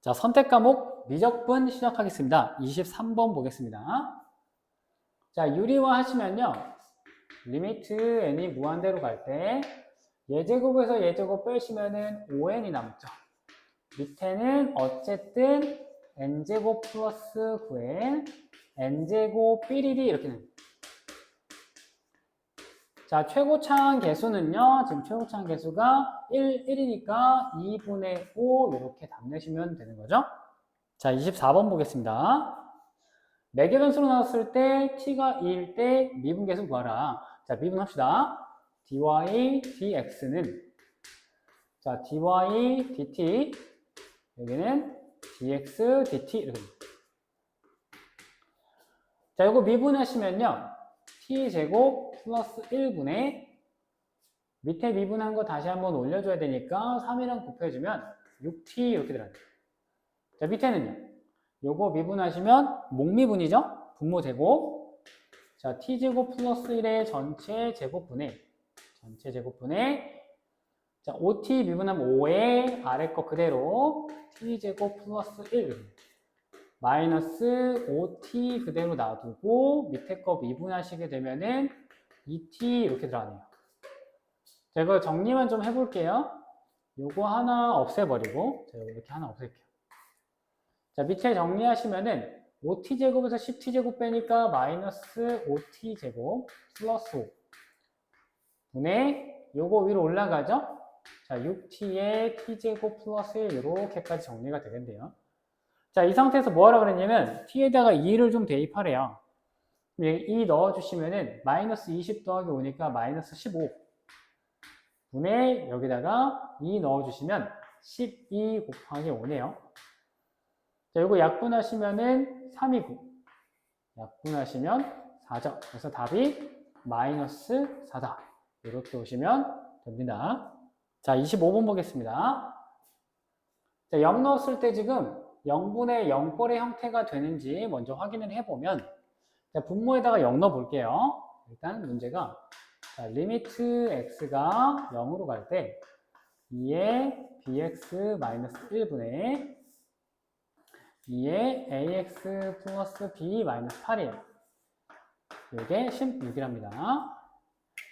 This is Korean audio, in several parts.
자, 선택 과목 미적분 시작하겠습니다. 23번 보겠습니다. 자, 유리화 하시면요. 리미트 n이 무한대로 갈 때 예제곱에서 예제곱 빼시면은 5n이 남죠. 밑에는 어쨌든 n제곱 플러스 9n n제곱 삐리리 이렇게 됩니다. 자, 최고차항 개수는요. 지금 최고차항 개수가 1이니까 2분의 5 이렇게 답 내시면 되는 거죠. 자, 24번 보겠습니다. 매개 변수로 나왔을 때 t가 2일 때 미분계수 구하라. 자, 미분합시다. dy dx는 자, dy dt 여기는 dx dt 이렇게 됩니다. 자, 이거 미분하시면요. t제곱 플러스 1분의 밑에 미분한 거 다시 한번 올려줘야 되니까 3이랑 곱해주면 6t 이렇게 들어가요. 자, 밑에는요. 요거 미분하시면 목미분이죠? 분모 제곱. 자, t제곱 플러스 1의 전체 제곱분의 자, 5t 미분하면 5의 아래 거 그대로 t제곱 플러스 1 마이너스 5t 그대로 놔두고 밑에 거 미분하시게 되면은 2t 이렇게 들어가네요. 자, 이거 정리만 좀 해볼게요. 요거 하나 없애버리고 제가 이렇게 하나 없앨게요. 자, 밑에 정리하시면은 5t제곱에서 10t제곱 빼니까 마이너스 5t제곱 플러스 5 분의 요거 위로 올라가죠? 자, 6t에 t제곱 플러스 1 이렇게까지 정리가 되겠네요. 자, 이 상태에서 뭐 하라고 그랬냐면 t에다가 2를 좀 대입하래요. 2 넣어주시면은 마이너스 20 더하기 5니까 마이너스 15 분의 여기다가 2 넣어주시면 12 곱하기 5네요. 자, 이거 약분하시면은 3이고, 약분하시면 4죠. 그래서 답이 마이너스 4다. 이렇게 오시면 됩니다. 자, 25번 보겠습니다. 자, 0 넣었을 때 지금 0분의 0꼴의 형태가 되는지 먼저 확인을 해보면, 자, 분모에다가 0 넣어 볼게요. 일단 문제가, 자, 리미트 x가 0으로 갈 때, 2의 bx 마이너스 1분의 2의 ax 플러스 b 마이너스 8이에요. 이게 16이랍니다.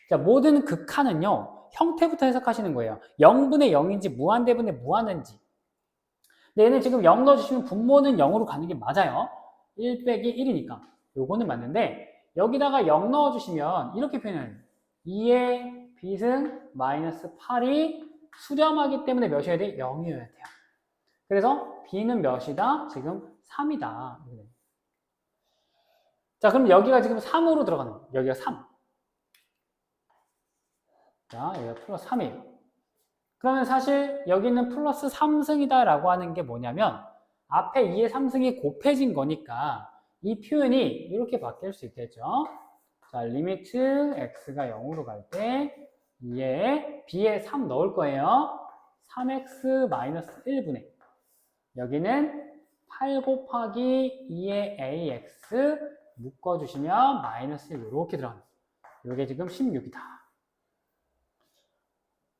자, 모든 극한은요, 형태부터 해석하시는 거예요. 0분의 0인지 무한대분의 무한인지. 근데 얘는 지금 0 넣어주시면 분모는 0으로 가는 게 맞아요. 1 빼기 1이니까. 요거는 맞는데, 여기다가 0 넣어주시면 이렇게 표현해요. 2의 b승 마이너스 8이 수렴하기 때문에 몇이어야 돼? 0이어야 돼요. 그래서 b는 몇이다? 지금 3이다. 자, 그럼 여기가 지금 3으로 들어가는 거예요. 여기가 3. 자, 여기가 플러스 3이에요. 그러면 사실 여기는 플러스 3승이다 라고 하는 게 뭐냐면 앞에 2의 3승이 곱해진 거니까 이 표현이 이렇게 바뀔 수 있겠죠. 자, 리미트 x가 0으로 갈 때 2에 b에 3 넣을 거예요. 3x 마이너스 1분의 여기는 8 곱하기 2의 ax 묶어주시면 마이너스 1 이렇게 들어갑니다. 이게 지금 16이다.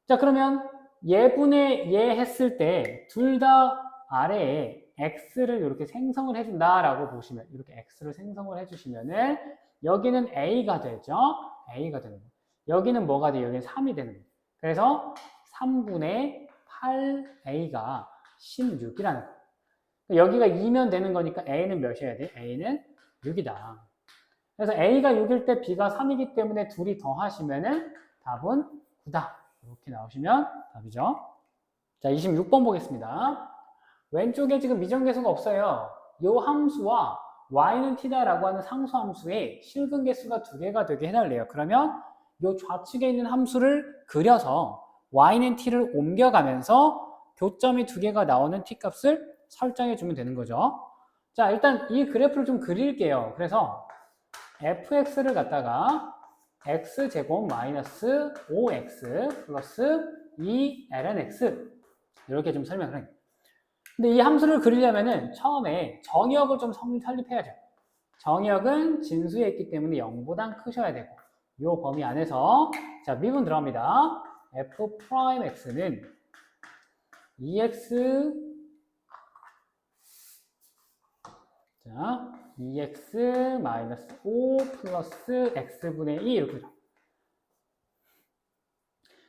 자, 그러면 예분의 예 했을 때 둘 다 아래에 x를 이렇게 생성을 해준다라고 보시면 이렇게 x를 생성을 해주시면은 여기는 a가 되죠. a가 되는 거예요. 여기는 뭐가 돼요? 여기는 3이 되는 거예요. 그래서 3분의 8a가 16이라는 거예요. 여기가 2면 되는 거니까 a는 몇이어야 돼? a는 6이다. 그래서 a가 6일 때 b가 3이기 때문에 둘이 더하시면은 답은 9다. 이렇게 나오시면 답이죠. 자, 26번 보겠습니다. 왼쪽에 지금 미정계수가 없어요. 이 함수와 y는 t다라고 하는 상수함수의 실근계수가 2개가 되게 해달래요. 그러면 이 좌측에 있는 함수를 그려서 y는 t를 옮겨가면서 교점이 2개가 나오는 t값을 설정해 주면 되는 거죠. 자, 일단 이 그래프를 좀 그릴게요. 그래서 fx를 갖다가 x제곱 마이너스 5x 플러스 2ln x 이렇게 좀 설명을 해요. 근데 이 함수를 그리려면은 처음에 정의역을 좀 설립해야죠. 정의역은 진수에 있기 때문에 0보다 크셔야 되고 이 범위 안에서 자, 미분 들어갑니다. f'x는 2x 자, 2x 마이너스 5 플러스 x분의 2 이렇게 들어.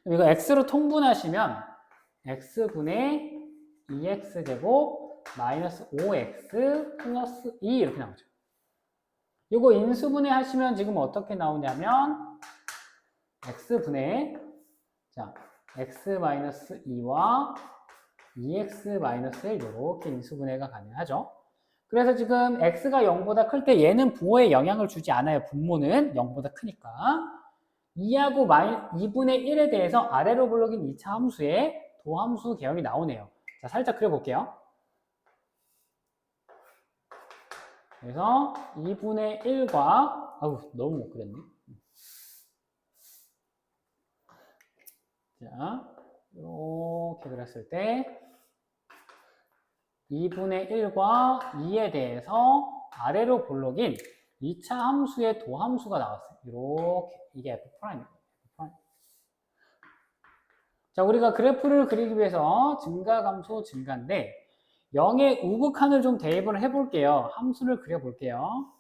이거 x로 통분하시면 x분의 2x제곱 마이너스 5x 플러스 2 이렇게 나오죠. 이거 인수분해 하시면 지금 어떻게 나오냐면 x분의 자 x 마이너스 2와 2x 마이너스 1 이렇게 인수분해가 가능하죠. 그래서 지금 x가 0보다 클 때 얘는 부호에 영향을 주지 않아요. 분모는 0보다 크니까. 2하고 2분의 1에 대해서 아래로 불러긴 2차 함수의 도함수 개형이 나오네요. 자, 살짝 그려볼게요. 그래서 2분의 1과 너무 못 그렸네. 자, 이렇게 그렸을 때 2분의 1과 2에 대해서 아래로 볼록인 2차 함수의 도함수가 나왔어요. 이렇게 이게 F'입니다. 자, 우리가 그래프를 그리기 위해서 증가, 감소, 증가인데 0의 우극한을 좀 대입을 해볼게요. 함수를 그려볼게요.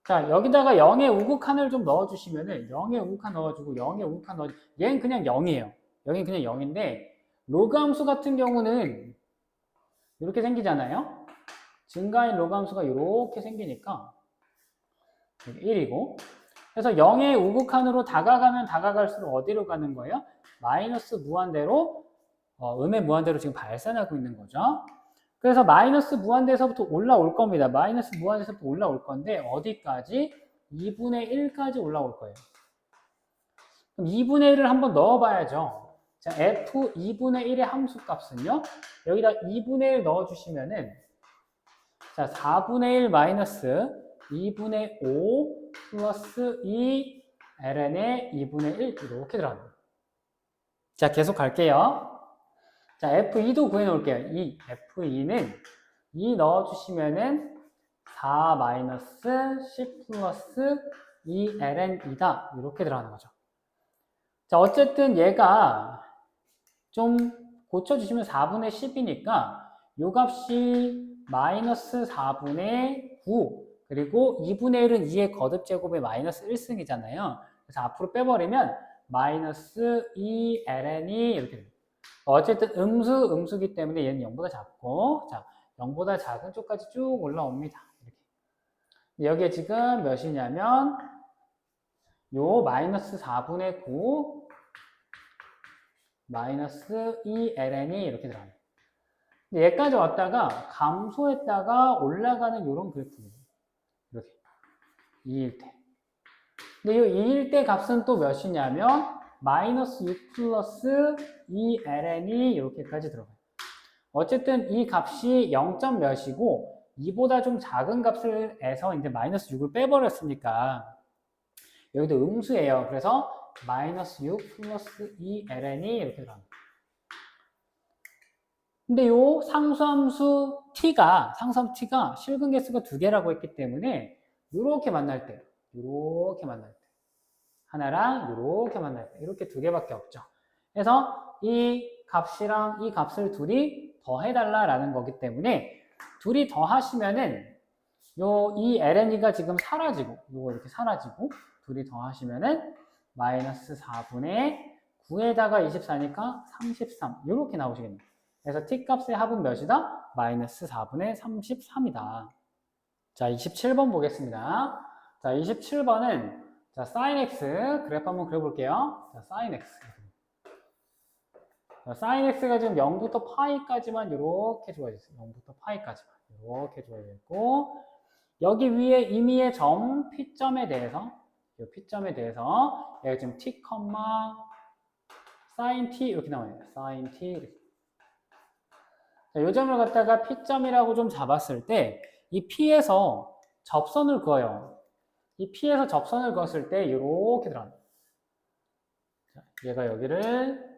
자, 여기다가 0의 우극한을 좀 넣어주시면은 0의 우극한 넣어주고 0의 우극한 넣어주고 얘는 그냥 0이에요. 여기는 그냥 0인데 로그 함수 같은 경우는 이렇게 생기잖아요. 증가인 로그 함수가 이렇게 생기니까 1이고 그래서 0의 우극한으로 다가가면 다가갈수록 어디로 가는 거예요? 마이너스 무한대로 음의 무한대로 지금 발산하고 있는 거죠. 그래서 마이너스 무한대에서부터 올라올 겁니다. 마이너스 무한대에서부터 올라올 건데 어디까지? 2분의 1까지 올라올 거예요. 그럼 2분의 1을 한번 넣어봐야죠. 자, f 2분의 1의 함수값은요. 여기다 2분의 1 넣어주시면은 자, 4분의 1 마이너스 2분의 5 플러스 2 ln의 2분의 1 이렇게 들어갑니다. 자, 계속 갈게요. 자, F2도 구해놓을게요. F2는 2 넣어주시면은 4 마이너스 10 플러스 2 ln2다. 이렇게 들어가는 거죠. 자, 어쨌든 얘가 좀 고쳐주시면 4분의 10이니까 요 값이 마이너스 4분의 9 그리고 2분의 1은 2의 거듭제곱에 마이너스 1승이잖아요. 그래서 앞으로 빼버리면 마이너스 2 ln이 이렇게 됩니다. 어쨌든 음수기 때문에 얘는 0보다 작고, 자, 0보다 작은 쪽까지 쭉 올라옵니다. 이렇게. 여기에 지금 몇이냐면, 요 마이너스 4분의 9, 마이너스 2ln이 이렇게 들어갑니다. 근데 얘까지 왔다가 감소했다가 올라가는 이런 그래프입니다. 이렇게. 2일 때. 근데 이 2일 때 값은 또 몇이냐면, 마이너스 6 플러스 2ln이 이렇게까지 들어가요. 어쨌든 이 값이 0. 몇이고 2보다 좀 작은 값을 해서 이제 마이너스 6을 빼버렸으니까 여기도 음수예요. 그래서 마이너스 6 플러스 2ln이 이렇게 들어갑니다. 근데 요 상수함수 t가 실근 개수가 2개라고 했기 때문에 이렇게 만날 때 하나랑 이렇게 만날 때 이렇게 2개밖에 없죠. 그래서 이 값이랑 이 값을 둘이 더해달라라는 거기 때문에 둘이 더하시면은 이 ln이가 지금 사라지고 요거 이렇게 사라지고 둘이 더하시면은 마이너스 4분의 9에다가 24니까 33 이렇게 나오시겠네요. 그래서 t값의 합은 몇이다? 마이너스 4분의 33이다. 자, 27번 보겠습니다. 자, 27번은 자, sin x 그래프 한번 그려볼게요. 자, sin x. 자, sin x가 지금 0부터 파이까지만 이렇게 주어져 있어요. 0부터 파이까지만 이렇게 주어져 있고 여기 위에 임의의 점 P점에 대해서 이 P점에 대해서 여기 지금 t, sin t 이렇게 나와요. sin t 이렇게. 자, 이 점을 갖다가 P점이라고 좀 잡았을 때 이 P에서 접선을 그어요. 이 P에서 접선을 그었을 때 이렇게 들어갑니다. 자, 얘가 여기를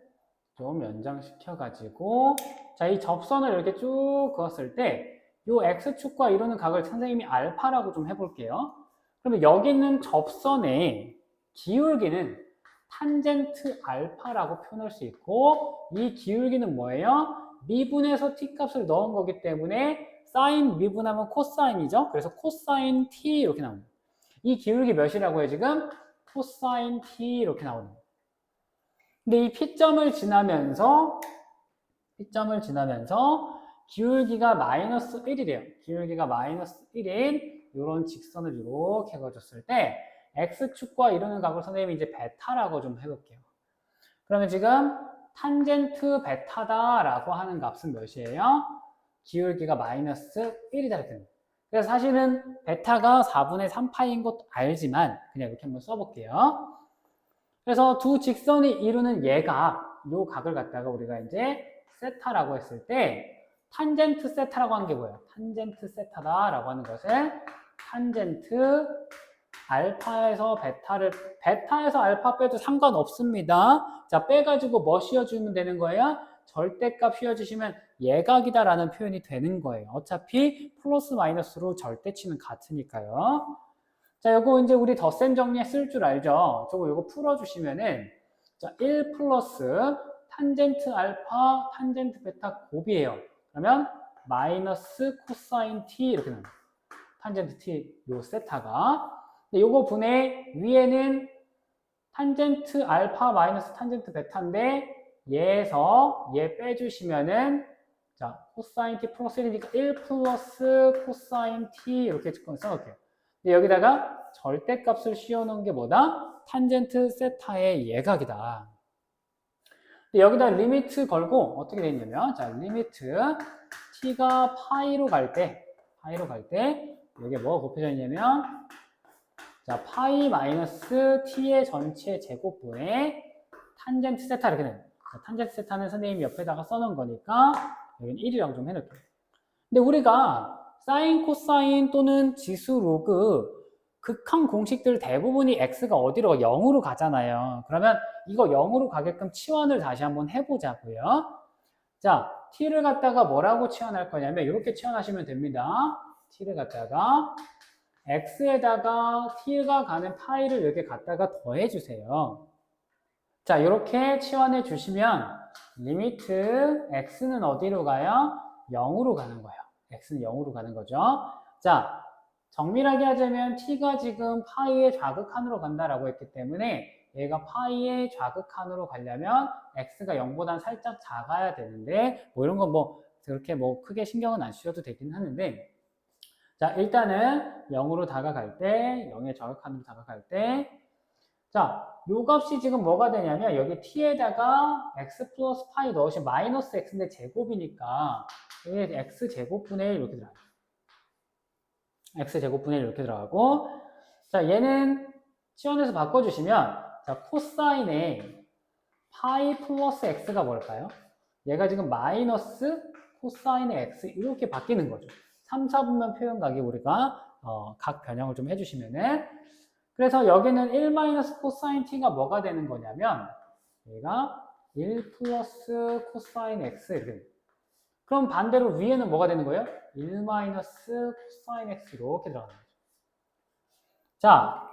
좀 연장시켜가지고 자, 이 접선을 이렇게 쭉 그었을 때 이 X축과 이루는 각을 선생님이 알파라고 좀 해볼게요. 그러면 여기 있는 접선의 기울기는 탄젠트 알파라고 표현할 수 있고 이 기울기는 뭐예요? 미분에서 t값을 넣은 거기 때문에 사인 미분하면 코사인이죠. 그래서 코사인 t 이렇게 나오는 거예요. 이 기울기 몇이라고요 지금? 코사인 t 이렇게 나오는 거예요. 근데 이 P점을 지나면서 기울기가 마이너스 1이래요. 기울기가 마이너스 1인 이런 직선을 이렇게 그어줬을 때 X축과 이루는 각을 선생님이 이제 베타라고 좀 해볼게요. 그러면 지금 탄젠트 베타다라고 하는 값은 몇이에요? 기울기가 마이너스 1이다 이렇게 됩니다. 그래서 사실은 베타가 4분의 3파이인 것도 알지만 그냥 이렇게 한번 써볼게요. 그래서 두 직선이 이루는 요 각을 갖다가 우리가 이제 세타라고 했을 때 탄젠트 세타라고 하는 게 뭐예요? 탄젠트 세타다라고 하는 것은 탄젠트 알파에서 베타에서 알파 빼도 상관없습니다. 자, 빼가지고 뭐 씌워주면 되는 거예요? 절대값 씌워주시면 예각이다라는 표현이 되는 거예요. 어차피 플러스 마이너스로 절대치는 같으니까요. 자, 요거 이제 우리 덧셈 정리에 쓸 줄 알죠? 요거 풀어주시면은, 자, 1 플러스 탄젠트 알파, 탄젠트 베타 곱이에요. 그러면 마이너스 코사인 t 이렇게 나옵니다. 탄젠트 t 요 세타가. 요거 분의 위에는 탄젠트 알파 마이너스 탄젠트 베타인데 얘에서 얘 빼주시면은 자 코사인 t 플러스 1이니까 1 플러스 코사인 t 이렇게 써놓을게요. 근데 여기다가 절대값을 씌워놓은 게 뭐다? 탄젠트 세타의 예각이다. 근데 여기다 리미트 걸고 어떻게 되냐면 자 리미트 t가 파이로 갈 때 이게 뭐가 곱해져 있냐면 자 파이 마이너스 t의 전체 제곱분의 탄젠트 세타 이렇게 돼요. 탄젠트 세타는 선생님이 옆에다가 써놓은 거니까 여기는 1이라고 좀 해놓을게요. 근데 우리가 사인, 코사인 또는 지수, 로그 극한 공식들 대부분이 x가 어디로 0으로 가잖아요. 그러면 이거 0으로 가게끔 치환을 다시 한번 해보자고요. 자, t를 갖다가 뭐라고 치환할 거냐면 이렇게 치환하시면 됩니다. t를 갖다가 x에다가 t가 가는 파이를 이렇게 갖다가 더해주세요. 자, 이렇게 치환해 주시면 리미트 x는 어디로 가요? 0으로 가는 거예요. x는 0으로 가는 거죠. 자, 정밀하게 하자면 t가 지금 파이의 좌극한으로 간다라고 했기 때문에 얘가 파이의 좌극한으로 가려면 x가 0보다는 살짝 작아야 되는데 뭐 이런 건 뭐 그렇게 뭐 크게 신경은 안 쓰셔도 되긴 하는데 자, 일단은 0으로 다가갈 때 0의 좌극한으로 다가갈 때 자, 요 값이 지금 뭐가 되냐면 여기 t에다가 x 플러스 파이 넣으시면 마이너스 x인데 제곱이니까 여기 x 제곱분의 1 이렇게 들어가요. x 제곱분의 1 이렇게 들어가고 자, 얘는 치환해서 바꿔주시면 자, 코사인의 파이 플러스 x가 뭘까요? 얘가 지금 마이너스 코사인의 x 이렇게 바뀌는 거죠. 3, 4분면 표현각이 우리가 각 변형을 좀 해주시면은 그래서 여기는 1 마이너스 코사인 t가 뭐가 되는 거냐면 얘가 1 플러스 코사인 x 이렇게 그럼 반대로 위에는 뭐가 되는 거예요? 1 마이너스 코사인 x 이렇게 들어가는 거죠. 자,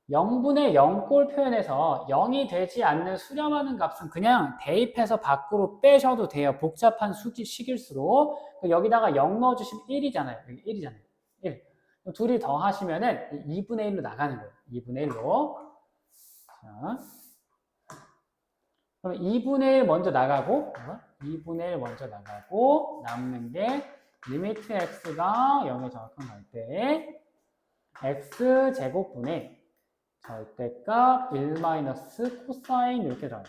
0분의 0꼴 표현에서 0이 되지 않는 수렴하는 값은 그냥 대입해서 밖으로 빼셔도 돼요. 복잡한 식일수록. 여기다가 0 넣어주시면 1이잖아요. 여기 1이잖아요. 1. 둘이 더 하시면은 2분의 1로 나가는 거예요. 2분의 1로. 자. 그럼 2분의 1 먼저 나가고, 2분의 1 먼저 나가고, 남는 게 리미트 x가 0에 정확한 갈 때, x 제곱분의 절대값 1 마이너스 코사인 이렇게 들어가요.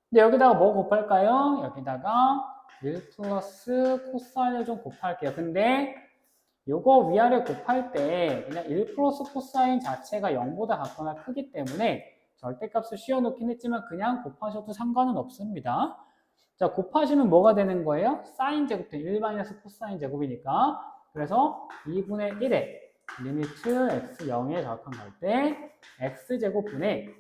근데 여기다가 뭐 곱할까요? 여기다가 1 플러스 코사인을 좀 곱할게요. 근데 요거 위아래 곱할 때 그냥 1 플러스 코사인 자체가 0보다 같거나 크기 때문에 절대값을 씌워놓긴 했지만 그냥 곱하셔도 상관은 없습니다. 자, 곱하시면 뭐가 되는 거예요? 사인 제곱된 1 마이너스 코사인 제곱이니까 그래서 2분의 1에 리미트 x 0에 정확한 갈 때 x제곱분의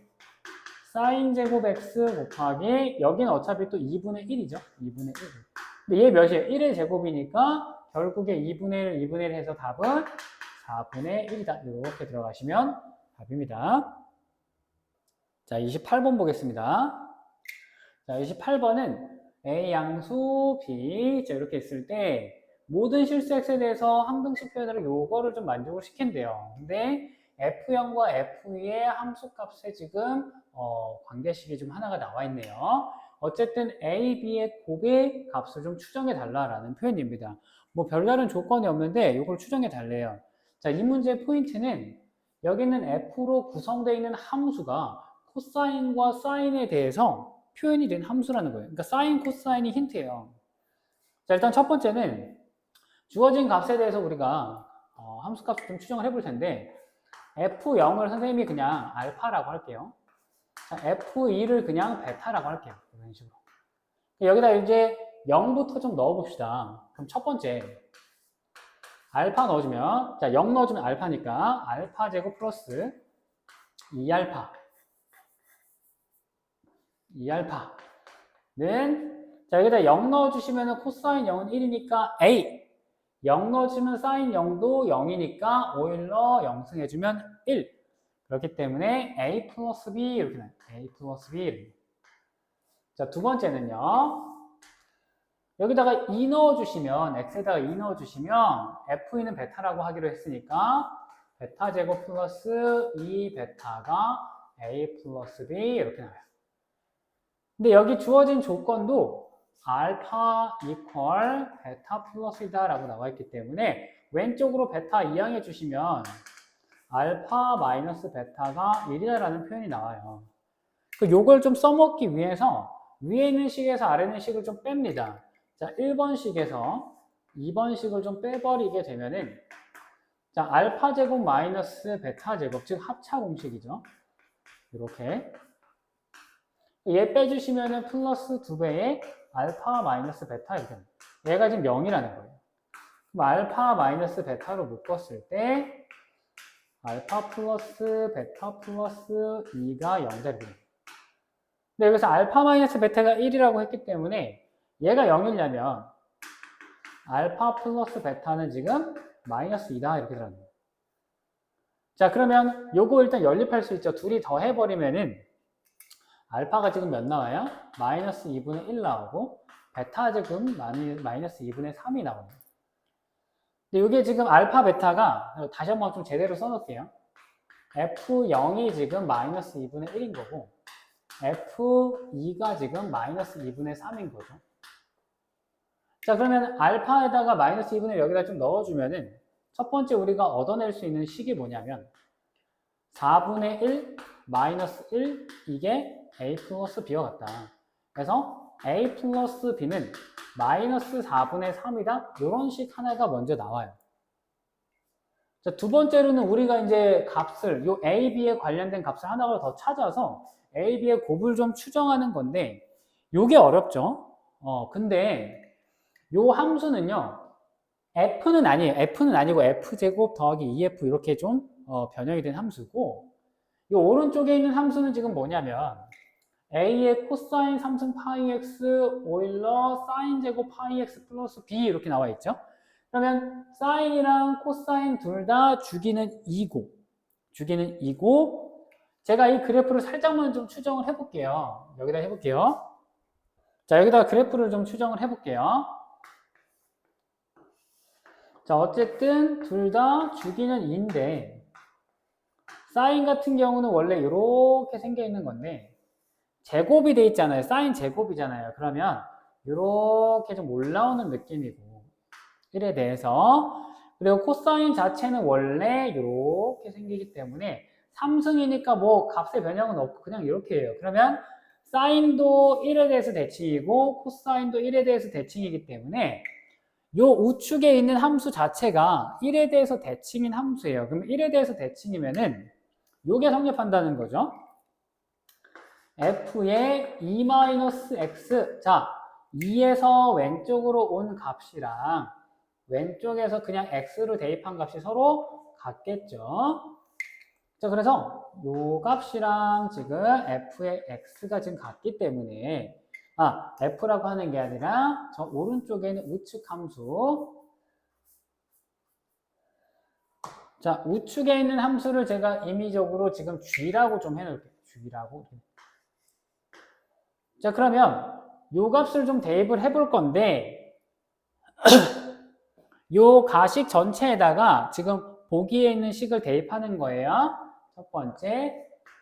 사인 제곱 x 곱하기 여기는 어차피 또 2분의 1이죠. 2분의 1. 근데 얘 몇이에요? 1의 제곱이니까 결국에 2분의 1, 2분의 1 해서 답은 4분의 1이다. 이렇게 들어가시면 답입니다. 자, 28번 보겠습니다. 자, 28번은 A 양수 B 자, 이렇게 있을 때 모든 실수 x에 대해서 함등식 표현으로 요거를 좀 만족을 시킨대요. 근데 f0과 f2의 함수값에 지금 관계식이 좀 하나가 나와 있네요. 어쨌든 a, b의 곱의 값을 좀 추정해 달라라는 표현입니다. 뭐 별다른 조건이 없는데 이걸 추정해 달래요. 자, 이 문제의 포인트는 여기는 f로 구성되어 있는 함수가 코사인과 사인에 대해서 표현이 된 함수라는 거예요. 그러니까 사인, 코사인이 힌트예요. 자, 일단 첫 번째는 주어진 값에 대해서 우리가 함수값을 좀 추정을 해볼 텐데 f0을 선생님이 그냥 알파라고 할게요. 자, f2를 그냥 베타라고 할게요. 이런 식으로. 여기다 이제 0부터 좀 넣어봅시다. 그럼 첫 번째 알파 넣어주면, 자, 0 넣어주면 알파니까 알파 제곱 플러스 2알파 2알파는, 자, 여기다 0 넣어주시면 코사인 0은 1이니까 A, 0 넣어주면 사인 0도 0이니까 오일러 0승 해주면 1. 그렇기 때문에 A 플러스 B 이렇게 나와요. A 플러스 B. 자, 두 번째는요. 여기다가 2 넣어주시면, x에다가 2 넣어주시면 f2는 베타라고 하기로 했으니까 베타 제곱 플러스 2 베타가 A 플러스 B 이렇게 나와요. 근데 여기 주어진 조건도 알파 이퀄 베타 플러스이다 라고 나와 있기 때문에 왼쪽으로 베타 이항해 주시면 알파 마이너스 베타가 1이다라는 표현이 나와요. 요걸 좀 써먹기 위해서 위에 있는 식에서 아래 있는 식을 좀 뺍니다. 자, 1번 식에서 2번 식을 좀 빼버리게 되면은, 자, 알파 제곱 마이너스 베타 제곱, 즉 합차 공식이죠. 이렇게. 얘 빼주시면은 플러스 2배의 알파 마이너스 베타 이렇게. 얘가 지금 0이라는 거예요. 그럼 알파 마이너스 베타로 묶었을 때 알파 플러스 베타 플러스 2가 0다. 근데 여기서 알파 마이너스 베타가 1이라고 했기 때문에 얘가 0이려면 알파 플러스 베타는 지금 마이너스 2다 이렇게 들어가는 거예요. 자, 그러면 요거 일단 연립할 수 있죠. 둘이 더 해버리면은 알파가 지금 몇 나와요? 마이너스 2분의 1 나오고 베타 지금 마이너스 2분의 3이 나옵니다. 근데 이게 지금 알파 베타가 다시 한번 좀 제대로 써놓을게요. F0이 지금 마이너스 2분의 1인 거고 F2가 지금 마이너스 2분의 3인 거죠. 자, 그러면 알파에다가 마이너스 2분의 1 여기다 좀 넣어주면은 첫 번째 우리가 얻어낼 수 있는 식이 뭐냐면 4분의 1 마이너스 1 이게 A 플러스 B와 같다. 그래서 A 플러스 B는 마이너스 4분의 3이다. 이런 식 하나가 먼저 나와요. 자, 두 번째로는 우리가 이제 값을, 요 A, B에 관련된 값을 하나를 더 찾아서 A, B의 곱을 좀 추정하는 건데, 요게 어렵죠? 근데 요 함수는요, F는 아니에요. F는 아니고 F제곱 더하기 2F 이렇게 좀 변형이 된 함수고, 요 오른쪽에 있는 함수는 지금 뭐냐면, A의 코사인 3승 파이 X 오일러 사인 제곱 파이 X 플러스 B 이렇게 나와 있죠? 그러면 사인이랑 코사인 둘 다 주기는 2고 제가 이 그래프를 살짝만 좀 추정을 해볼게요. 여기다 해볼게요. 자, 여기다 그래프를 좀 추정을 해볼게요. 자, 어쨌든 둘 다 주기는 2인데 사인 같은 경우는 원래 이렇게 생겨 있는 건데 제곱이 돼 있잖아요. 사인 제곱이잖아요. 그러면 이렇게 좀 올라오는 느낌이고 1에 대해서, 그리고 코사인 자체는 원래 이렇게 생기기 때문에 3승이니까 뭐 값의 변형은 없고 그냥 이렇게 해요. 그러면 사인도 1에 대해서 대칭이고 코사인도 1에 대해서 대칭이기 때문에 요 우측에 있는 함수 자체가 1에 대해서 대칭인 함수예요. 그럼 1에 대해서 대칭이면은 요게 성립한다는 거죠. f의 2-x, 자, 2에서 왼쪽으로 온 값이랑 왼쪽에서 그냥 x로 대입한 값이 서로 같겠죠. 자, 그래서 요 값이랑 지금 f의 x가 지금 같기 때문에 f라고 하는 게 아니라 저 오른쪽에 있는 우측 함수, 자, 우측에 있는 함수를 제가 임의적으로 지금 g라고 좀 해놓을게요. g라고. 자, 그러면 요 값을 좀 대입을 해볼 건데 요 가식 전체에다가 지금 보기에 있는 식을 대입하는 거예요. 첫 번째,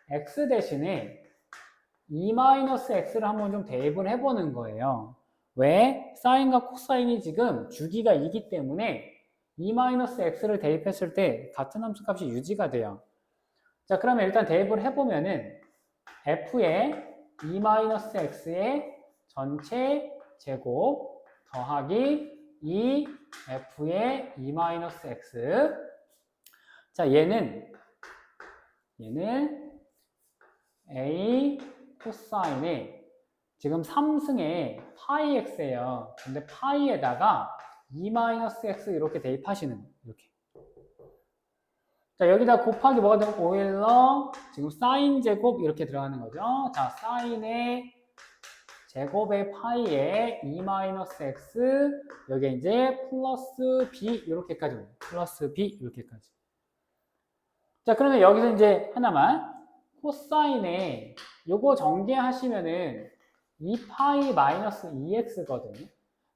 x 대신에 2-x를 한번 좀 대입을 해보는 거예요. 왜? 사인과 코사인이 지금 주기가 2기 때문에 2-x를 대입했을 때 같은 함수 값이 유지가 돼요. 자, 그러면 일단 대입을 해보면은 f의 2-x의 전체 제곱 더하기 2f의 2-x. 자, 얘는 a 코사인에 지금 3승에 파이 x예요. 근데 파이에다가 2-x 이렇게 대입하시는 거예요. 이렇게. 자, 여기다 곱하기 뭐가 되면 오일러 지금 사인 제곱 이렇게 들어가는 거죠. 자, 사인의 제곱의 파이에 2-x 여기에 이제 플러스 b 이렇게까지 오요. 플러스 b 이렇게까지. 자, 그러면 여기서 이제 하나만 코사인에 요거 전개하시면은 2파이 마이너스 2x거든요.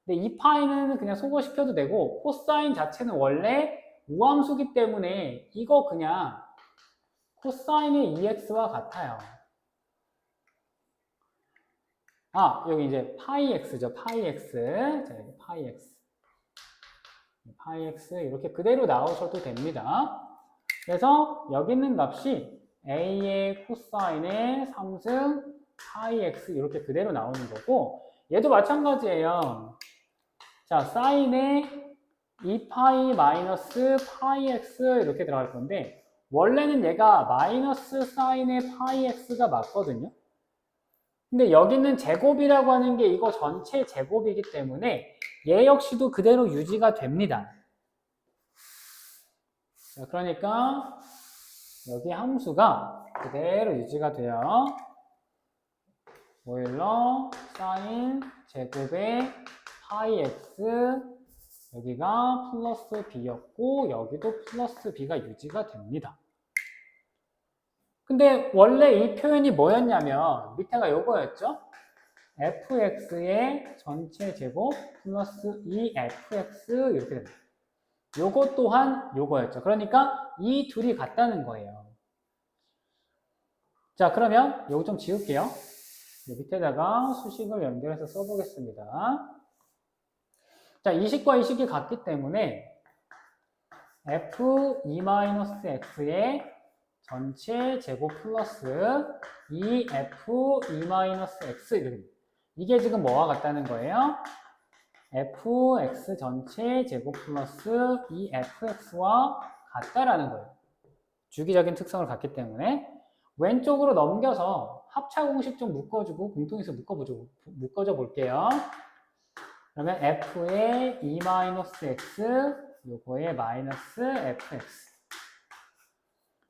근데 2파이는 그냥 소거시켜도 되고 코사인 자체는 원래 우함수기 때문에 이거 그냥 코사인의 2x와 같아요. 아, 여기 이제 파이 x죠. 파이 x. 자, 여기 파이 x. 파이 x 이렇게 그대로 나오셔도 됩니다. 그래서 여기 있는 값이 a의 코사인의 3승 파이 x 이렇게 그대로 나오는 거고 얘도 마찬가지예요. 자, 사인의 2파이 마이너스 파이 x 이렇게 들어갈 건데 원래는 얘가 마이너스 사인의 파이 x가 맞거든요. 근데 여기는 제곱이라고 하는 게 이거 전체 제곱이기 때문에 얘 역시도 그대로 유지가 됩니다. 자, 그러니까 여기 함수가 그대로 유지가 돼요. 오일러 사인 제곱의 파이 x 여기가 플러스 b였고 여기도 플러스 b가 유지가 됩니다. 근데 원래 이 표현이 뭐였냐면 밑에가 요거였죠. fx의 전체 제곱 플러스 2fx 이렇게 됩니다. 요거 또한 요거였죠. 그러니까 이 둘이 같다는 거예요. 자, 그러면 요거 좀 지울게요. 밑에다가 수식을 연결해서 써보겠습니다. 자, 이 식과 이 식이 같기 때문에 f2-x의 전체 제곱 플러스 2f2-x 이렇게 됩니다. 이게 지금 뭐와 같다는 거예요? fx 전체 제곱 플러스 2fx와 같다라는 거예요. 주기적인 특성을 갖기 때문에 왼쪽으로 넘겨서 합차 공식 좀 묶어주고 공통에서 묶어줘 볼게요. 그러면 f의 2-x 요거의 마이너스 fx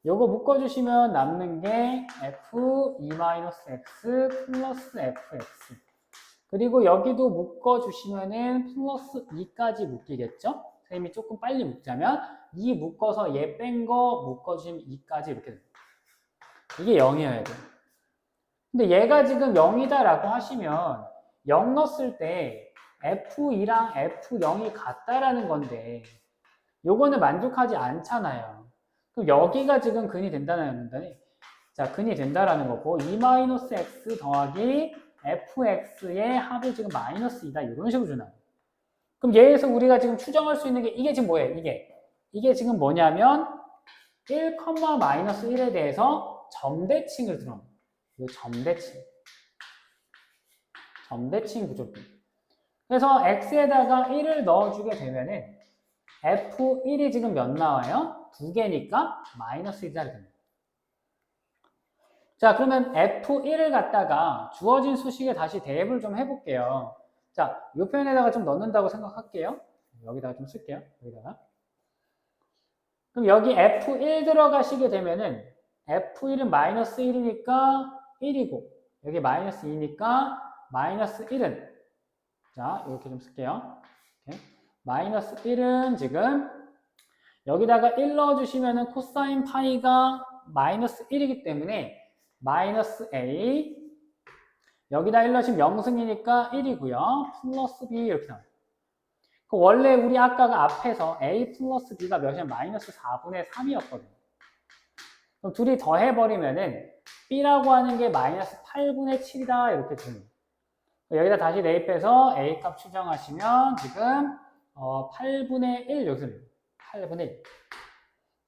요거 묶어주시면 남는 게 f2-x 플러스 fx 그리고 여기도 묶어주시면은 플러스 2까지 묶이겠죠? 선생님이 조금 빨리 묶자면 2 묶어서 얘 뺀 거 묶어주시면 2까지 이렇게 됩니다. 이게 0이어야 돼요. 근데 얘가 지금 0이다 라고 하시면 0 넣었을 때 F2랑 F0이 같다라는 건데 요거는 만족하지 않잖아요. 그럼 여기가 지금 근이 된다는 건데 자, 근이 된다라는 거고 2-x 더하기 fx의 합이 지금 마이너스 2다 이런 식으로 주나요. 그럼 얘에서 우리가 지금 추정할 수 있는 게 이게 지금 뭐예요? 이게 지금 뭐냐면 1,-1에 대해서 점대칭을 들어요. 이 점대칭 구조입니다. 그래서 x에다가 1을 넣어주게 되면은 f1이 지금 몇 나와요? 2개니까 마이너스 1이 됩니다. 자, 그러면 f1을 갖다가 주어진 수식에 다시 대입을 좀 해볼게요. 자, 이 표현에다가 좀 넣는다고 생각할게요. 여기다가 좀 쓸게요. 여기다가. 그럼 여기 f1 들어가시게 되면은 f1은 마이너스 1이니까 1이고 여기 마이너스 2니까 마이너스 1은 자, 이렇게 좀 쓸게요. 이렇게. 마이너스 1은 지금 여기다가 1 넣어주시면은 코사인 파이가 마이너스 1이기 때문에 마이너스 a 여기다 1 넣으시면 0승이니까 1이고요. 플러스 b 이렇게 나와요. 원래 우리 아까가 앞에서 a 플러스 b가 몇이냐? 마이너스 4분의 3이었거든. 그럼 둘이 더해버리면은 b라고 하는 게 마이너스 8분의 7이다 이렇게 주는 거예요. 여기다 다시 대입해서 a 값 추정하시면 지금 8분의 1 여기서 8분의 1.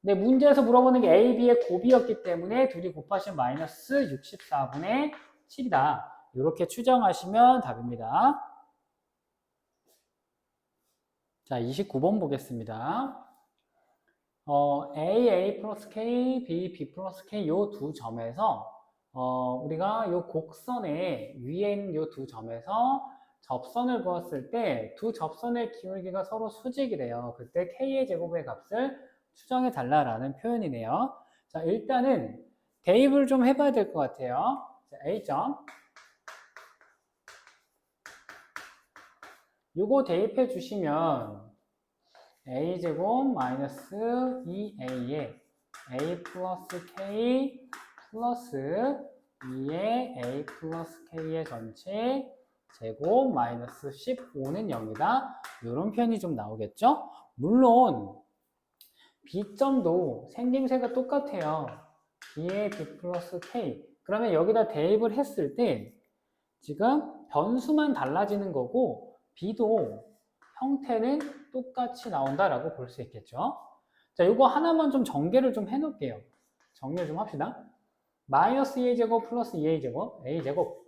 근데 문제에서 물어보는 게 a, b의 곱이었기 때문에 둘이 곱하시면 마이너스 64분의 7이다. 이렇게 추정하시면 답입니다. 자, 29번 보겠습니다. A 플러스 K, B 플러스 K 요 두 점에서 우리가 요 곡선의 위에 있는 요 두 점에서 접선을 그었을 때 두 접선의 기울기가 서로 수직이래요. 그때 K의 제곱의 값을 추정해 달라라는 표현이네요. 자, 일단은 대입을 좀 해봐야 될 것 같아요. 자, A점. 요거 대입해 주시면 a제곱 마이너스 2a에 a 플러스 k 플러스 2의 a 플러스 k의 전체 제곱 마이너스 15는 0이다. 이런 표현이 좀 나오겠죠? 물론 b점도 생김새가 똑같아요. b의 b 플러스 k. 그러면 여기다 대입을 했을 때 지금 변수만 달라지는 거고 b도 형태는 똑같이 나온다라고 볼 수 있겠죠. 자, 이거 하나만 좀 전개를 좀 해놓을게요. 정리를 좀 합시다. 마이너스 2a제곱 플러스 2a제곱, a제곱.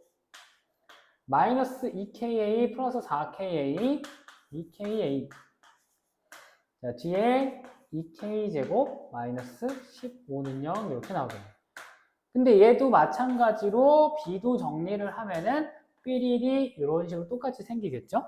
마이너스 2ka 플러스 4ka, 2ka. 자, 뒤에 2k제곱 마이너스 15는 0 이렇게 나오겠네요. 근데 얘도 마찬가지로 b도 정리를 하면은 삐리리 이런 식으로 똑같이 생기겠죠?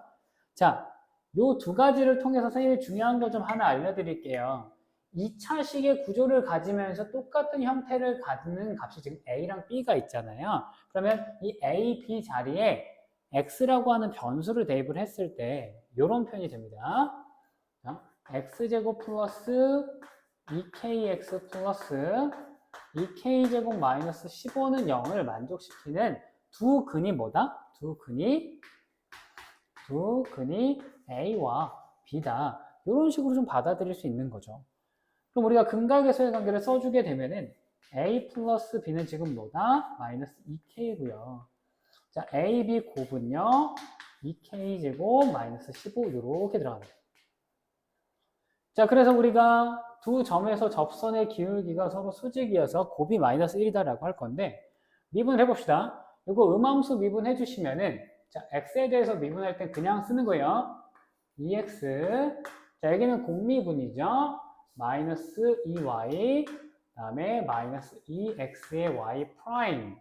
자, 요 두 가지를 통해서 선생님이 중요한 거 좀 하나 알려드릴게요. 2차식의 구조를 가지면서 똑같은 형태를 갖는 값이 지금 a랑 b가 있잖아요. 그러면 이 a, b 자리에 x라고 하는 변수를 대입을 했을 때 이런 표현이 됩니다. x제곱 플러스 2kx 플러스 2k제곱 마이너스 15는 0을 만족시키는 두 근이 뭐다? 두 근이 A와 B다. 이런 식으로 좀 받아들일 수 있는 거죠. 그럼 우리가 근각에서의 관계를 써주게 되면은 A 플러스 B는 지금 뭐다? 마이너스 2K고요. 자, A, B 곱은요. 2K제곱 마이너스 15 이렇게 들어갑니다. 자, 그래서 우리가 두 점에서 접선의 기울기가 서로 수직이어서 곱이 마이너스 1이다라고 할 건데 미분을 해봅시다. 이거 음함수 미분해 주시면은 자, x에 대해서 미분할 땐 그냥 쓰는 거예요. 2x. 자, 여기는 곱미분이죠. 마이너스 2y. 다음에 마이너스 2x의 y 프라임.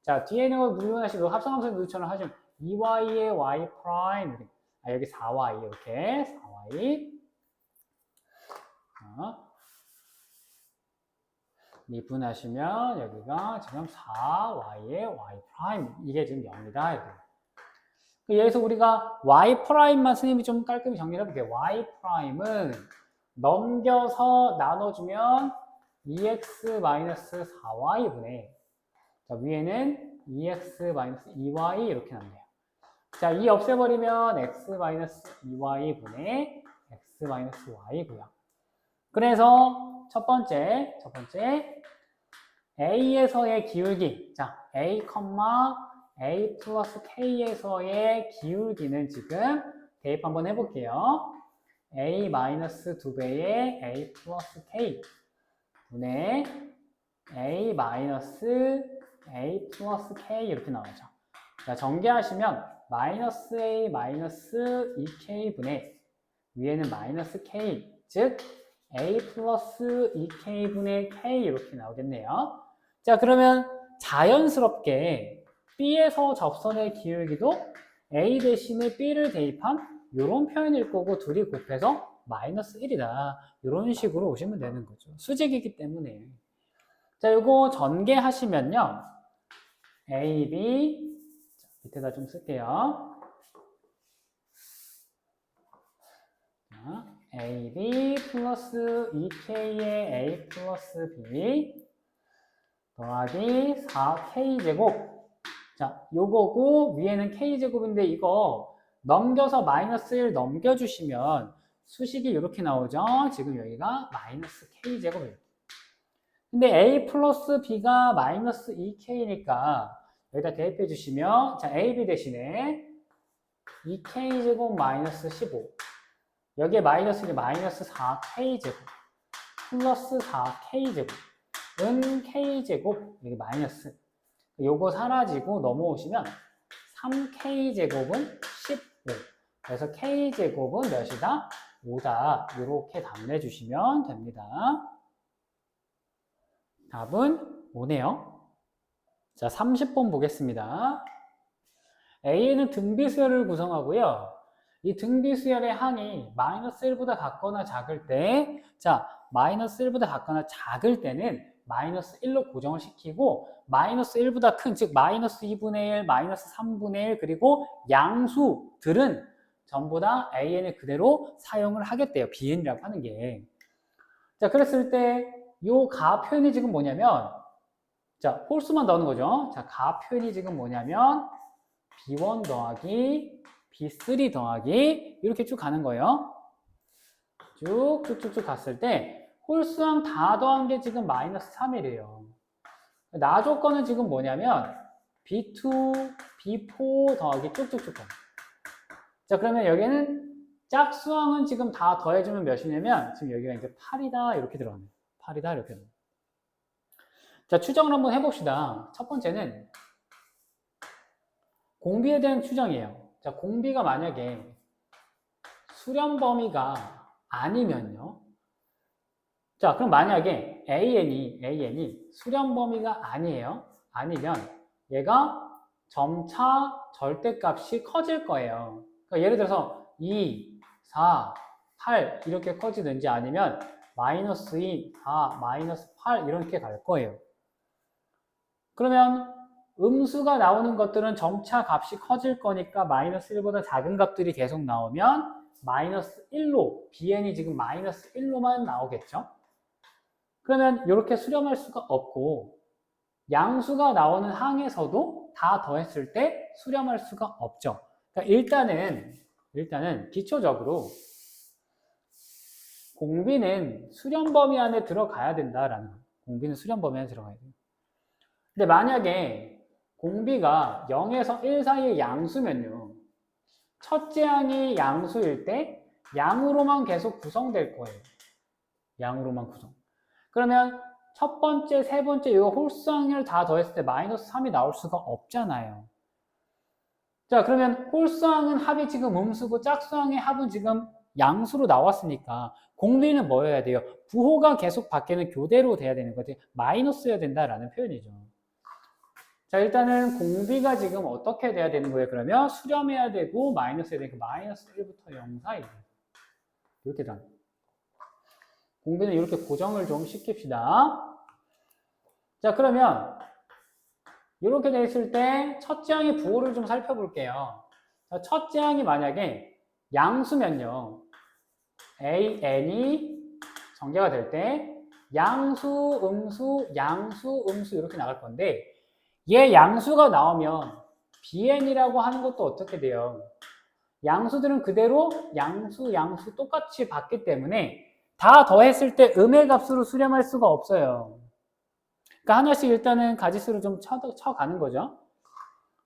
자, 뒤에 있는 거 미분하시고 합성함수 미분처럼 하시면 2y의 y 프라임. 아, 여기 4y 이렇게 4y. 미분하시면 여기가 지금 4y의 y 프라임. 이게 지금 0이다. 여기서 우리가 y 프라임만 선생님이 좀 깔끔히 정리를 해볼게요. y 프라임은 넘겨서 나눠주면 2x-4y분의 자, 위에는 2x-2y 이렇게 나온대요. 자, 2 없애버리면 x-2y분의 x-y고요. 그래서 첫 번째 A에서의 기울기. 자, A, A 플러스 K에서의 기울기는 지금 대입 한번 해볼게요. A 마이너스 2배의 A 플러스 K 분의 A 마이너스 A 플러스 K 이렇게 나오죠. 자, 전개하시면 마이너스 A 마이너스 2K 분의 위에는 마이너스 K 즉 A 플러스 2K 분의 K 이렇게 나오겠네요. 자, 그러면 자연스럽게 B에서 접선의 기울기도 A 대신에 B를 대입한 이런 표현일 거고 둘이 곱해서 마이너스 1이다. 이런 식으로 오시면 되는 거죠. 수직이기 때문에. 자, 이거 전개하시면요. A, B 자, 밑에다 좀 쓸게요. 자, AB 플러스 2K의 A 플러스 B 더하기 4K제곱 자, 요거고 위에는 K제곱인데 이거 넘겨서 마이너스 1 넘겨주시면 수식이 이렇게 나오죠. 지금 여기가 마이너스 k제곱이에요. 근데 a 플러스 b가 마이너스 2k니까 여기다 대입해 주시면 자 ab 대신에 2k제곱 마이너스 15 여기에 마이너스 1이 마이너스 4k제곱 플러스 4k제곱 은 k제곱 여기 마이너스 요거 사라지고 넘어오시면 3k제곱은 15 그래서 k제곱은 몇이다? 5다 이렇게 답내 주시면 됩니다. 답은 5네요. 자 30번 보겠습니다. A는 등비수열을 구성하고요. 이 등비수열의 항이 마이너스 1보다 같거나 작을 때, 자, 마이너스 1보다 같거나 작을 때는 마이너스 1로 고정을 시키고, 마이너스 1보다 큰, 즉, 마이너스 2분의 1, 마이너스 3분의 1, 그리고 양수들은 전부 다 AN을 그대로 사용을 하겠대요. BN이라고 하는 게. 자, 그랬을 때, 요 가 표현이 지금 뭐냐면, 자, 홀수만 넣는 거죠. 자, 가 표현이 지금 뭐냐면, B1 더하기 B3 더하기 이렇게 쭉 가는 거예요. 쭉쭉쭉쭉 갔을 때 홀수항 다 더한 게 지금 마이너스 3이래요. 나 조건은 지금 뭐냐면 B2, B4 더하기 쭉쭉쭉 가요. 자 그러면 여기는 짝수항은 지금 다 더해주면 몇이냐면 지금 여기가 이제 8이다 이렇게 들어가네요. 8이다 이렇게 들어가네요. 자 추정을 한번 해봅시다. 첫 번째는 공비에 대한 추정이에요. 자, 공비가 만약에 수렴 범위가 아니면요. 자, 그럼 만약에 AN이 수렴 범위가 아니에요. 아니면 얘가 점차 절대값이 커질 거예요. 그러니까 예를 들어서 2, 4, 8 이렇게 커지든지 아니면 마이너스 2, 4, 마이너스 8 이렇게 갈 거예요. 그러면 음수가 나오는 것들은 점차 값이 커질 거니까 마이너스 1보다 작은 값들이 계속 나오면 마이너스 1로 bn이 지금 마이너스 1로만 나오겠죠. 그러면 이렇게 수렴할 수가 없고 양수가 나오는 항에서도 다 더했을 때 수렴할 수가 없죠. 그러니까 일단은 기초적으로 공비는 수렴 범위 안에 들어가야 된다라는 거예요. 공비는 수렴 범위 안에 들어가야 돼요. 근데 만약에 공비가 0에서 1 사이의 양수면요. 첫째 항이 양수일 때 양으로만 계속 구성될 거예요. 양으로만 구성. 그러면 첫 번째, 세 번째 이거 홀수항을 다 더했을 때 마이너스 3이 나올 수가 없잖아요. 자, 그러면 홀수항은 합이 지금 음수고 짝수항의 합은 지금 양수로 나왔으니까 공비는 뭐여야 돼요? 부호가 계속 바뀌는 교대로 돼야 되는 거지. 마이너스여야 된다라는 표현이죠. 자, 일단은 공비가 지금 어떻게 돼야 되는 거예요? 그러면 수렴해야 되고 마이너스 해야 되니까 마이너스 1부터 0 사이 이렇게 다. 공비는 이렇게 고정을 좀 시킵시다. 자, 그러면 이렇게 돼 있을 때 첫째 항의 부호를 좀 살펴볼게요. 자, 첫째 항이 만약에 양수면요. AN이 전개가 될 때 양수, 음수, 양수, 음수 이렇게 나갈 건데 얘 양수가 나오면 bn이라고 하는 것도 어떻게 돼요? 양수들은 그대로 양수 똑같이 받기 때문에 다 더했을 때 음의 값으로 수렴할 수가 없어요. 그러니까 하나씩 일단은 가지수를 좀 쳐가는 거죠.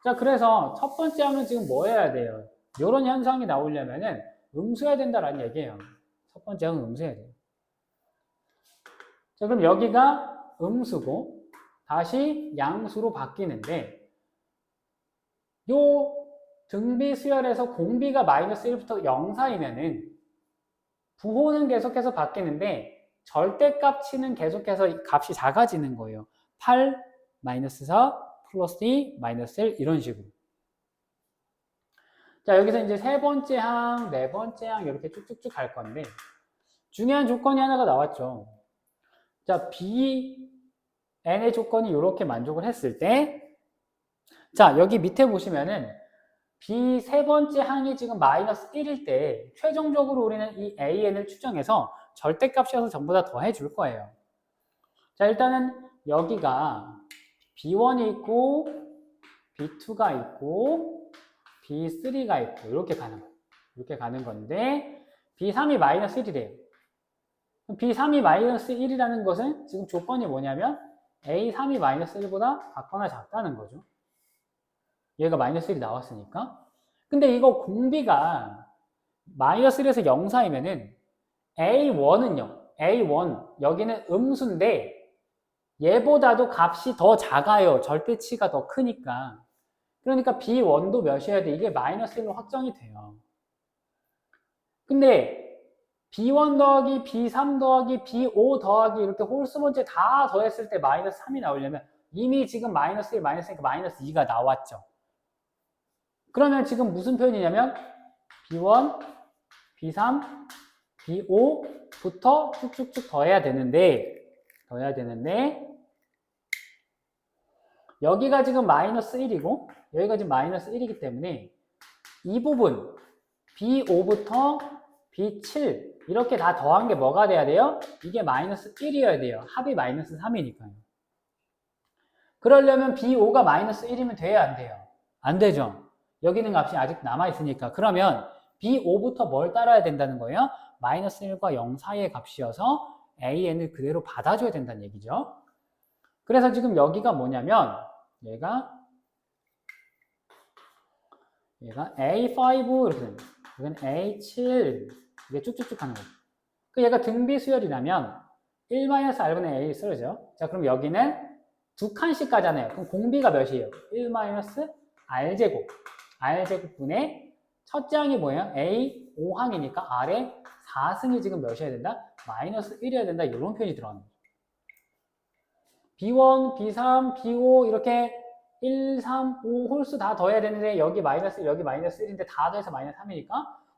자, 그래서 첫 번째 항은 지금 뭐 해야 돼요? 이런 현상이 나오려면은 음수해야 된다라는 얘기예요. 첫 번째 항은 음수해야 돼요. 자, 그럼 여기가 음수고 다시 양수로 바뀌는데 요 등비 수열에서 공비가 마이너스 1부터 0 사이면은 부호는 계속해서 바뀌는데 절대값치는 계속해서 값이 작아지는 거예요. 8, 마이너스 4, 플러스 2, 마이너스 1 이런 식으로. 자, 여기서 이제 세 번째 항, 네 번째 항 이렇게 쭉쭉쭉 갈 건데 중요한 조건이 하나가 나왔죠. 자, n의 조건이 이렇게 만족을 했을 때, 자, 여기 밑에 보시면은 B 세 번째 항이 지금 마이너스 1일 때 최종적으로 우리는 이 AN을 추정해서 절대값이어서 전부 다 더해 줄 거예요. 자, 일단은 여기가 B1이 있고 B2가 있고 B3가 있고 이렇게 가는 거예요. 이렇게 가는 건데 B3이 마이너스 1이래요. B3이 마이너스 1이라는 것은 지금 조건이 뭐냐면 A3이 마이너스 1보다 같거나 작다는 거죠. 얘가 마이너스 1이 나왔으니까. 근데 이거 공비가 마이너스 1에서 0 사이면은 A1은요. A1 여기는 음수인데 얘보다도 값이 더 작아요. 절대치가 더 크니까. 그러니까 B1도 몇이어야 돼? 이게 마이너스 1로 확정이 돼요. 근데 B1 더하기 B3 더하기 B5 더하기 이렇게 홀수 번째 다 더했을 때 마이너스 3이 나오려면 이미 지금 마이너스 1, 마이너스 1이니까 마이너스 2가 나왔죠. 그러면 지금 무슨 표현이냐면 B1, B3, B5부터 쭉쭉쭉 더해야 되는데 여기가 지금 마이너스 1이고 여기가 지금 마이너스 1이기 때문에 이 부분 B5부터 B7 이렇게 다 더한 게 뭐가 돼야 돼요? 이게 마이너스 1이어야 돼요. 합이 마이너스 3이니까요. 그러려면 B5가 마이너스 1이면 돼야 안 돼요? 안 되죠. 여기 있는 값이 아직 남아있으니까. 그러면 B5부터 뭘 따라야 된다는 거예요? 마이너스 1과 0 사이의 값이어서 AN을 그대로 받아줘야 된다는 얘기죠. 그래서 지금 여기가 뭐냐면 얘가 A5 이렇게 됩니다. 이건 A7 이게 쭉쭉쭉 가는 거죠. 얘가 등비 수열이라면 1-R분의 A 쓰러져. 자, 그럼 여기는 두 칸씩 가잖아요. 그럼 공비가 몇이에요? 1-R제곱. R제곱분의 첫째 항이 뭐예요? A 5항이니까 R에 4승이 지금 몇이어야 된다? 마이너스 1이어야 된다. 이런 표현이 들어가는 거죠. B1, B3, B5 이렇게 1, 3, 5 홀수 다 더해야 되는데 여기 마이너스 1, 여기 마이너스 1인데 다 더해서 마이너스 3이니까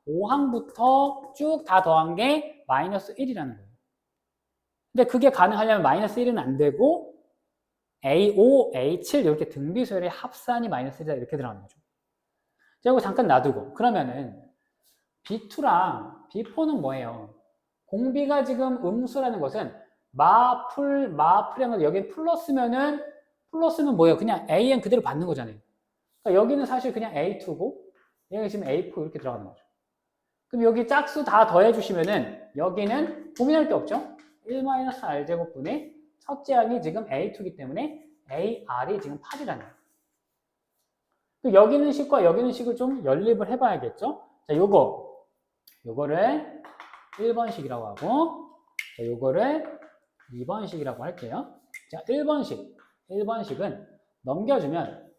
5항부터 쭉 다 더한 게 마이너스 1이라는 거예요. 근데 그게 가능하려면 마이너스 1은 안 되고 A5, A7 이렇게 등비수열의 합산이 마이너스 1이다 이렇게 들어가는 거죠. 자, 이거 잠깐 놔두고 그러면은 B2랑 B4는 뭐예요? 공비가 지금 음수라는 것은 마풀이라는 여기 플러스면 뭐예요? 그냥 AN 그대로 받는 거잖아요. 그러니까 여기는 사실 그냥 A2고 여기 지금 A4 이렇게 들어가는 거죠. 그럼 여기 짝수 다 더해주시면은 여기는 고민할 게 없죠? 1-R제곱분의 첫째 항이 지금 A2이기 때문에 AR이 지금 8이라는 거예요. 여기 있는 식과 여기 있는 식을 좀 연립을 해봐야겠죠? 자, 요거를 1번식이라고 하고, 자, 요거를 2번식이라고 할게요. 자, 1번식은 넘겨주면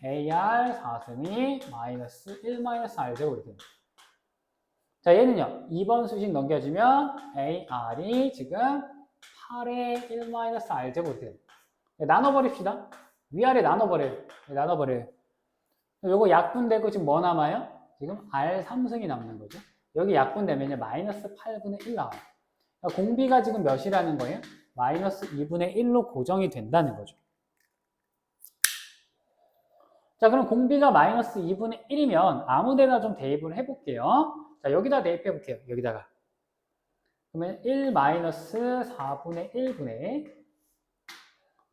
AR 4승이 마이너스 1-R제곱 이렇게 됩니다. 자, 얘는요, 2번 수식 넘겨주면 AR이 지금 8의 1-R제곱 이렇게 됩니다. 나눠버립시다. 위아래 나눠버려요. 요거 약분되고 지금 뭐 남아요? 지금 R3승이 남는 거죠. 여기 약분되면 마이너스 8분의 1 나와요. 그러니까 공비가 지금 몇이라는 거예요? 마이너스 2분의 1로 고정이 된다는 거죠. 자, 그럼 공비가 마이너스 2분의 1이면 아무 데나 좀 대입을 해볼게요. 자, 여기다 대입해볼게요. 여기다가. 그러면 1-4분의 1분의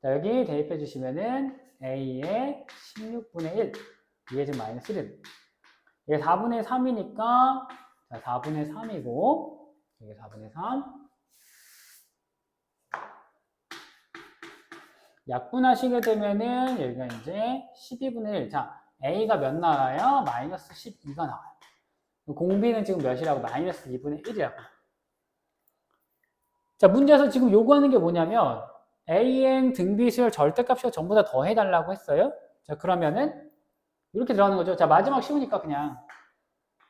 자, 여기 대입해 주시면은 A의 16분의 1 이게 지금 마이너스 1입니다. 이게 4분의 3이니까 자, 4분의 3이고 이게 4분의 3 약분하시게 되면은 여기가 이제 12분의 1 자, A가 몇 나와요? 마이너스 12가 나와요. 공비는 지금 몇이라고? 마이너스 2분의 1이라고. 자, 문제에서 지금 요구하는 게 뭐냐면 AN 등비수열 절대값이고 전부 다 더해달라고 했어요. 자, 그러면은 이렇게 들어가는 거죠. 자, 마지막 쉬우니까 그냥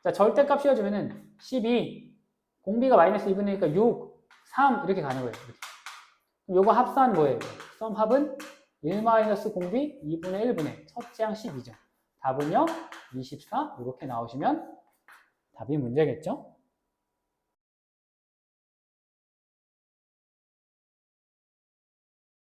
자, 절대값 씌워주면은 12 공비가 마이너스 2분의 1이니까 6 3 이렇게 가는 거예요. 이렇게. 요거 합산 뭐예요? 썸합은 1 마이너스 공비 2분의 1분의 첫째 항 12죠. 답은요 24 이렇게 나오시면 답이 문제겠죠?